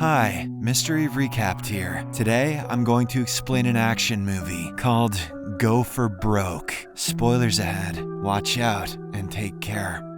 Hi, Mystery Recapped here. Today, I'm going to explain an action movie called Go for Broke. Spoilers ahead. Watch out and take care.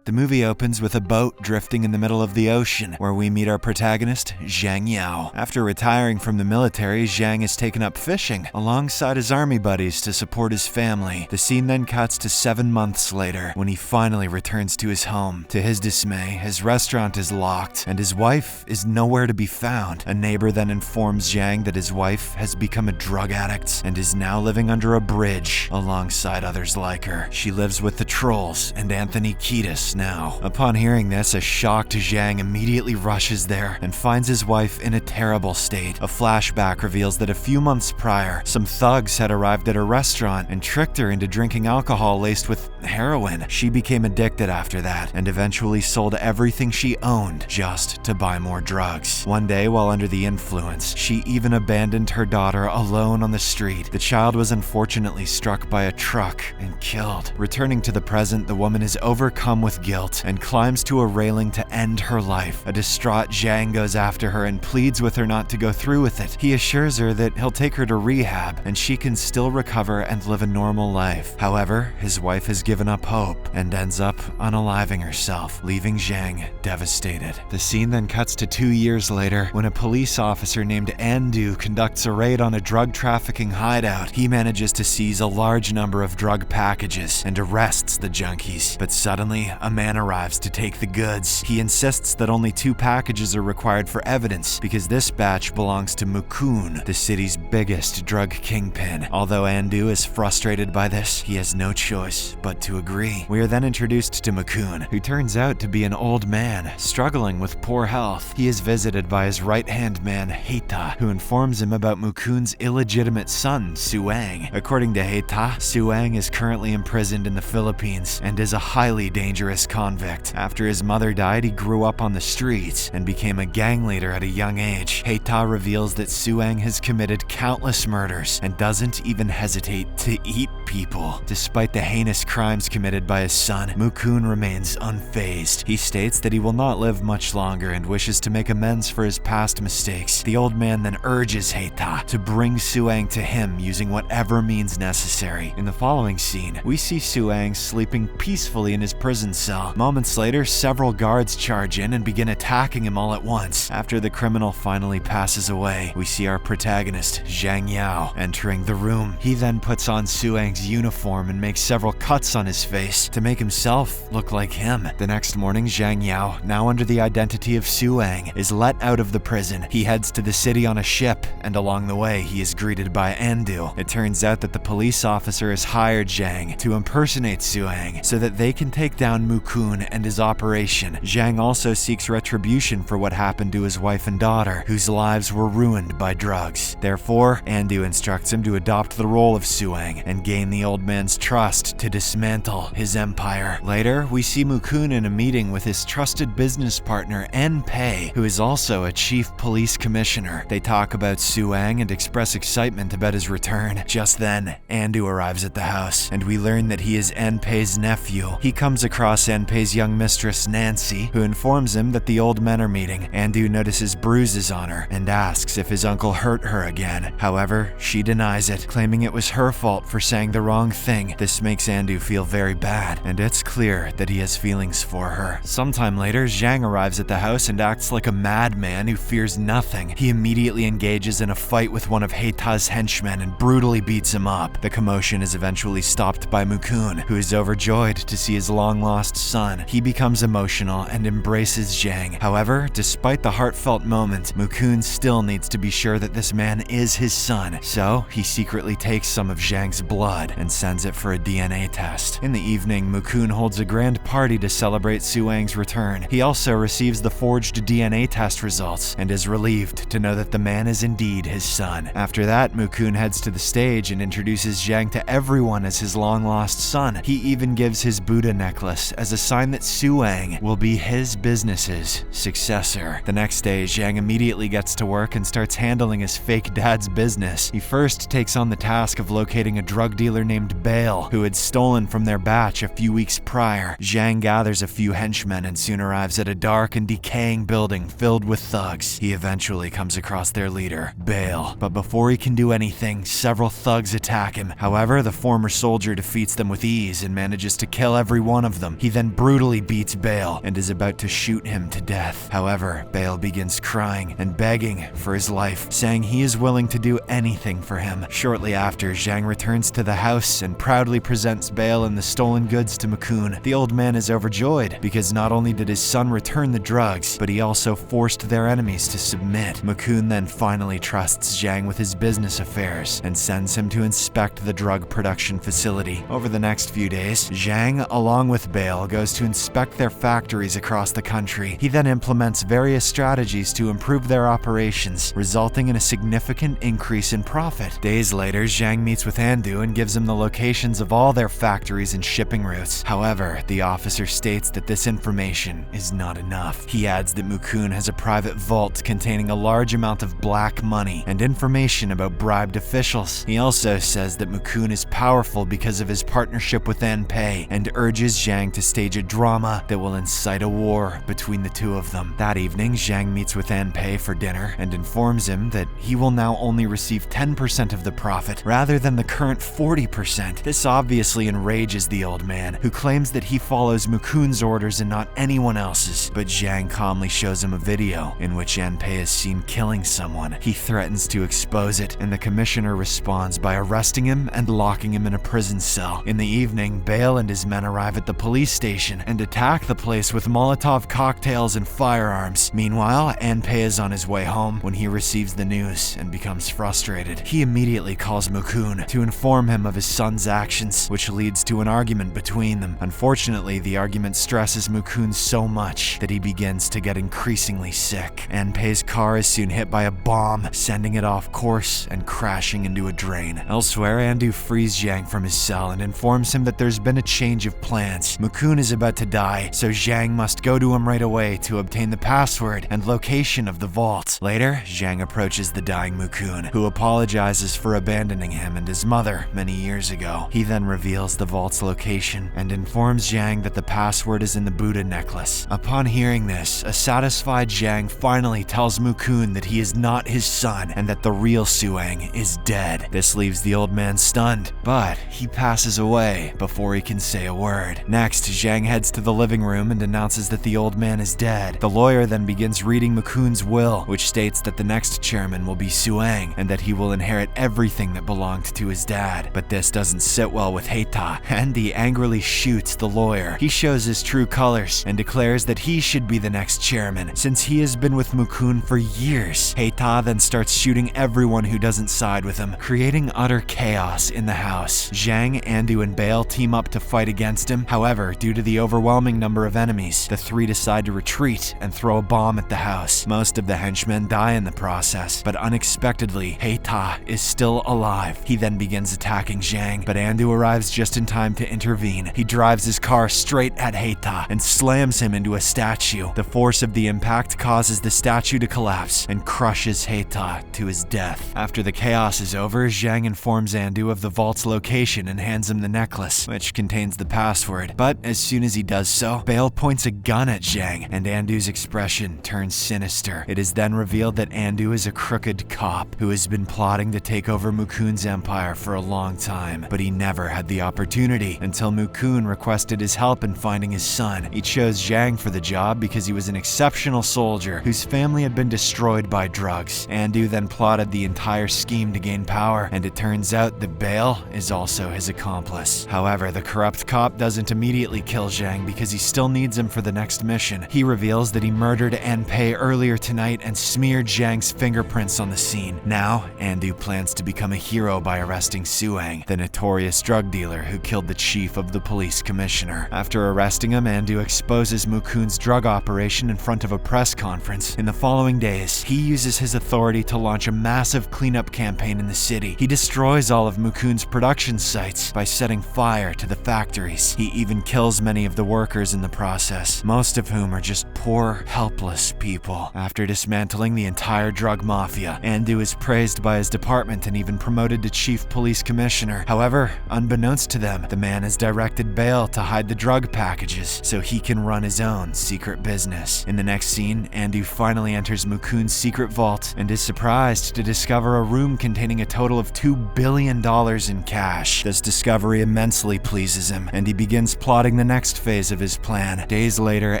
The movie opens with a boat drifting in the middle of the ocean, where we meet our protagonist, Zhang Yao. After retiring from the military, Zhang is taken up fishing alongside his army buddies to support his family. The scene then cuts to 7 months later, when he finally returns to his home. To his dismay, his restaurant is locked, and his wife is nowhere to be found. A neighbor then informs Zhang that his wife has become a drug addict and is now living under a bridge alongside others like her. She lives with the trolls and Anthony Kiedis now. Upon hearing this, a shocked Zhang immediately rushes there and finds his wife in a terrible state. A flashback reveals that a few months prior, some thugs had arrived at her restaurant and tricked her into drinking alcohol laced with heroin. She became addicted after that and eventually sold everything she owned just to buy more drugs. One day, while under the influence, she even abandoned her daughter alone on the street. The child was unfortunately struck by a truck and killed. Returning to the present, the woman is overcome with guilt and climbs to a railing to end her life. A distraught Zhang goes after her and pleads with her not to go through with it. He assures her that he'll take her to rehab and she can still recover and live a normal life. However, his wife has given up hope and ends up unaliving herself, leaving Zhang devastated. The scene then cuts to 2 years later, when a police officer named Andu conducts a raid on a drug trafficking hideout. He manages to seize a large number of drug packages and arrests the junkies, but suddenly a man arrives to take the goods. He insists that only 2 packages are required for evidence because this batch belongs to Mukun, the city's biggest drug kingpin. Although Andu is frustrated by this, he has no choice but to agree. We are then introduced to Mukun, who turns out to be an old man struggling with poor health. He is visited by his right-hand man, Heita, who informs him about Mukun's illegitimate son, Suang. According to Heita, Suang is currently imprisoned in the Philippines and is a highly dangerous convict. After his mother died, he grew up on the streets and became a gang leader at a young age. Heita reveals that Suang has committed countless murders and doesn't even hesitate to eat people. Despite the heinous crimes committed by his son, Mukun remains unfazed. He states that he will not live much longer and wishes to make amends for his past mistakes. The old man then urges Heita to bring Suang to him using whatever means necessary. In the following scene, we see Suang sleeping peacefully in his prison cell. Moments later, several guards charge in and begin attacking him all at once. After the criminal finally passes away, we see our protagonist, Zhang Yao, entering the room. He then puts on Suang's uniform and makes several cuts on his face to make himself look like him. The next morning, Zhang Yao, now under the identity of Suang, is let out of the prison. He heads to the city on a ship, and along the way, he is greeted by Andu. It turns out that the police officer has hired Zhang to impersonate Suang so that they can take down Mukun and his operation. Zhang also seeks retribution for what happened to his wife and daughter, whose lives were ruined by drugs. Therefore, Andu instructs him to adopt the role of Suang and gain the old man's trust to dismantle his empire. Later, we see Mukun in a meeting with his trusted business partner, Anpei, who is also a chief police commissioner. They talk about Suang and express excitement about his return. Just then, Andu arrives at the house, and we learn that he is Anpei's nephew. He comes across Anpei's young mistress, Nancy, who informs him that the old men are meeting. Andu notices bruises on her and asks if his uncle hurt her again. However, she denies it, claiming it was her fault for saying the wrong thing. This makes Andu feel very bad, and it's clear that he has feelings for her. Sometime later, Zhang arrives at the house and acts like a madman who fears nothing. He immediately engages in a fight with one of Heita's henchmen and brutally beats him up. The commotion is eventually stopped by Mukun, who is overjoyed to see his long-lost son. He becomes emotional and embraces Zhang. However, despite the heartfelt moment, Mukun still needs to be sure that this man is his son, so he secretly takes some of Zhang's blood and sends it for a DNA test. In the evening, Mukun holds a grand party to celebrate Suang's return. He also receives the forged DNA test results and is relieved to know that the man is indeed his son. After that, Mukun heads to the stage and introduces Zhang to everyone as his long-lost son. He even gives his Buddha necklace as a sign that Suang will be his business's successor. The next day, Zhang immediately gets to work and starts handling his fake dad's business. He first takes on the task of locating a drug dealer dealer named Bale, who had stolen from their batch a few weeks prior. Zhang gathers a few henchmen and soon arrives at a dark and decaying building filled with thugs. He eventually comes across their leader, Bale, but before he can do anything, several thugs attack him. However, the former soldier defeats them with ease and manages to kill every one of them. He then brutally beats Bale and is about to shoot him to death. However, Bale begins crying and begging for his life, saying he is willing to do anything for him. Shortly after, Zhang returns to the house and proudly presents Bale and the stolen goods to Mukun. The old man is overjoyed because not only did his son return the drugs, but he also forced their enemies to submit. Mukun then finally trusts Zhang with his business affairs and sends him to inspect the drug production facility. Over the next few days, Zhang, along with Bale, goes to inspect their factories across the country. He then implements various strategies to improve their operations, resulting in a significant increase in profit. Days later, Zhang meets with Andu and gives him the locations of all their factories and shipping routes. However, the officer states that this information is not enough. He adds that Mukun has a private vault containing a large amount of black money and information about bribed officials. He also says that Mukun is powerful because of his partnership with Anpei and urges Zhang to stage a drama that will incite a war between the two of them. That evening, Zhang meets with Anpei for dinner and informs him that he will now only receive 10% of the profit rather than the current 40%. This obviously enrages the old man, who claims that he follows Mukun's orders and not anyone else's, but Zhang calmly shows him a video in which Anpei is seen killing someone. He threatens to expose it, and the commissioner responds by arresting him and locking him in a prison cell. In the evening, Bale and his men arrive at the police station and attack the place with Molotov cocktails and firearms. Meanwhile, Anpei is on his way home when he receives the news and becomes frustrated. He immediately calls Mukun to inform him of his son's actions, which leads to an argument between them. Unfortunately, the argument stresses Mukun so much that he begins to get increasingly sick. Anpei's car is soon hit by a bomb, sending it off course and crashing into a drain. Elsewhere, Andu frees Zhang from his cell and informs him that there's been a change of plans. Mukun is about to die, so Zhang must go to him right away to obtain the password and location of the vault. Later, Zhang approaches the dying Mukun, who apologizes for abandoning him and his mother many years ago. He then reveals the vault's location and informs Zhang that the password is in the Buddha necklace. Upon hearing this, a satisfied Zhang finally tells Mukun that he is not his son and that the real Suang is dead. This leaves the old man stunned, but he passes away before he can say a word. Next, Zhang heads to the living room and announces that the old man is dead. The lawyer then begins reading Mukun's will, which states that the next chairman will be Suang and that he will inherit everything that belonged to his dad. But this doesn't sit well with Heita, and he angrily shoots the lawyer. He shows his true colors and declares that he should be the next chairman, since he has been with Mukun for years. Heita then starts shooting everyone who doesn't side with him, creating utter chaos in the house. Zhang, Andu, and Bale team up to fight against him. However, due to the overwhelming number of enemies, the three decide to retreat and throw a bomb at the house. Most of the henchmen die in the process, but unexpectedly, Heita is still alive. He then begins attacking Zhang, but Andu arrives just in time to intervene. He drives his car straight at Heita and slams him into a statue. The force of the impact causes the statue to collapse and crushes Heita to his death. After the chaos is over, Zhang informs Andu of the vault's location and hands him the necklace, which contains the password. But as soon as he does so, Bale points a gun at Zhang, and Andu's expression turns sinister. It is then revealed that Andu is a crooked cop who has been plotting to take over Mukun's empire for a long time, but he never had the opportunity until Mukun requested his help in finding his son. He chose Zhang for the job because he was an exceptional soldier whose family had been destroyed by drugs. Andu then plotted the entire scheme to gain power, and it turns out that Bale is also his accomplice. However, the corrupt cop doesn't immediately kill Zhang because he still needs him for the next mission. He reveals that he murdered Anpei earlier tonight and smeared Zhang's fingerprints on the scene. Now, Andu plans to become a hero by arresting Suang, the notorious drug dealer who killed the chief of the police commissioner. After arresting him, Andu exposes Mukun's drug operation in front of a press conference. In the following days, he uses his authority to launch a massive cleanup campaign in the city. He destroys all of Mukun's production sites by setting fire to the factories. He even kills many of the workers in the process, most of whom are just poor, helpless people. After dismantling the entire drug mafia, Andu is praised by his department and even promoted to chief police commissioner. commissioner. However, unbeknownst to them, the man has directed Bale to hide the drug packages so he can run his own secret business. In the next scene, Andu finally enters Mukun's secret vault and is surprised to discover a room containing a total of $2 billion in cash. This discovery immensely pleases him, and he begins plotting the next phase of his plan. Days later,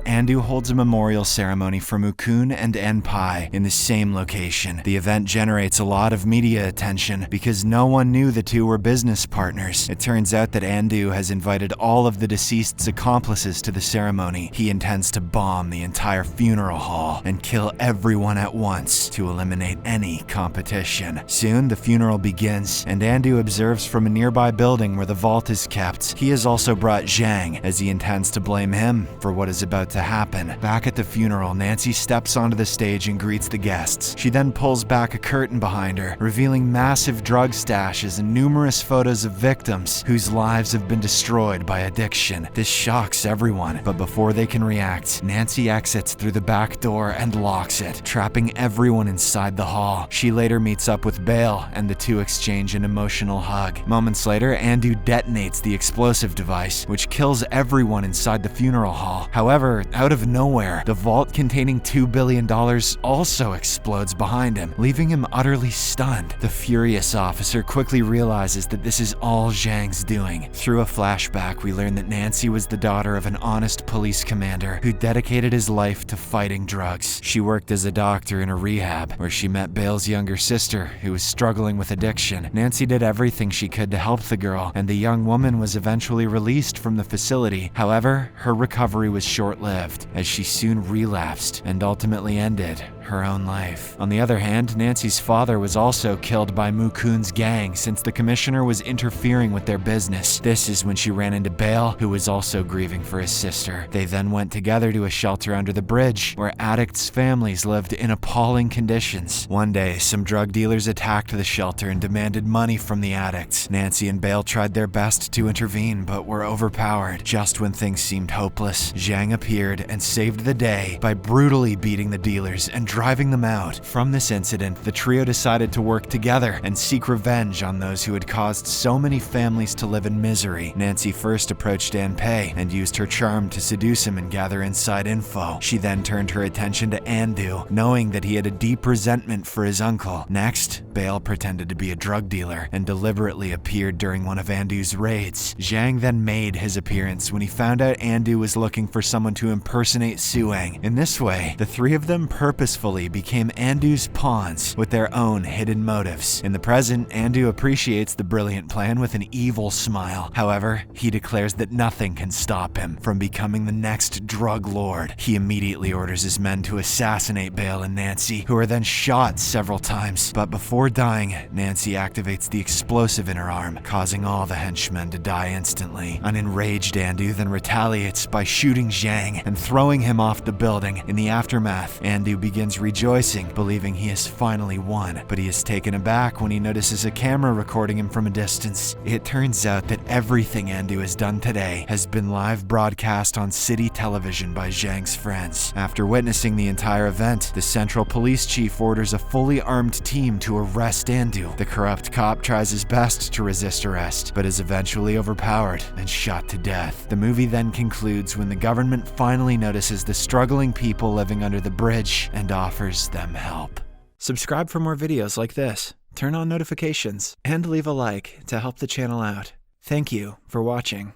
Andu holds a memorial ceremony for Mukun and Anpei in the same location. The event generates a lot of media attention because no one knew the two were business partners. It turns out that Andu has invited all of the deceased's accomplices to the ceremony. He intends to bomb the entire funeral hall and kill everyone at once to eliminate any competition. Soon, the funeral begins, and Andu observes from a nearby building where the vault is kept. He has also brought Zhang, as he intends to blame him for what is about to happen. Back at the funeral, Nancy steps onto the stage and greets the guests. She then pulls back a curtain behind her, revealing massive drug stashes and numerous photos of victims whose lives have been destroyed by addiction. This shocks everyone, but before they can react, Nancy exits through the back door and locks it, trapping everyone inside the hall. She later meets up with Bale, and the two exchange an emotional hug. Moments later, Andu detonates the explosive device, which kills everyone inside the funeral hall. However, out of nowhere, the vault containing $2 billion also explodes behind him, leaving him utterly stunned. The furious officer quickly realizes that this is all Zhang's doing. Through a flashback, we learn that Nancy was the daughter of an honest police commander who dedicated his life to fighting drugs. She worked as a doctor in a rehab, where she met Bale's younger sister, who was struggling with addiction. Nancy did everything she could to help the girl, and the young woman was eventually released from the facility. However, her recovery was short-lived, as she soon relapsed and ultimately ended her own life. On the other hand, Nancy's father was also killed by Mukun's gang since the commissioner was interfering with their business. This is when she ran into Bale, who was also grieving for his sister. They then went together to a shelter under the bridge, where addicts' families lived in appalling conditions. One day, some drug dealers attacked the shelter and demanded money from the addicts. Nancy and Bale tried their best to intervene, but were overpowered. Just when things seemed hopeless, Zhang appeared and saved the day by brutally beating the dealers and driving them out. From this incident, the trio decided to work together and seek revenge on those who had caused so many families to live in misery. Nancy first approached Anpei and used her charm to seduce him and gather inside info. She then turned her attention to Andu, knowing that he had a deep resentment for his uncle. Next, Bale pretended to be a drug dealer and deliberately appeared during one of Andu's raids. Zhang then made his appearance when he found out Andu was looking for someone to impersonate Suang. In this way, the three of them purposefully became Andu's pawns with their own hidden motives. In the present, Andu appreciates the brilliant plan with an evil smile. However, he declares that nothing can stop him from becoming the next drug lord. He immediately orders his men to assassinate Bale and Nancy, who are then shot several times. But before dying, Nancy activates the explosive in her arm, causing all the henchmen to die instantly. An enraged Andu then retaliates by shooting Zhang and throwing him off the building. In the aftermath, Andu begins rejoicing, believing he has finally won, but he is taken aback when he notices a camera recording him from a distance. It turns out that everything Andu has done today has been live broadcast on city television by Zhang's friends. After witnessing the entire event, the central police chief orders a fully armed team to arrest Andu. The corrupt cop tries his best to resist arrest, but is eventually overpowered and shot to death. The movie then concludes when the government finally notices the struggling people living under the bridge and offers them help. Subscribe for more videos like this, turn on notifications, and leave a like to help the channel out. Thank you for watching.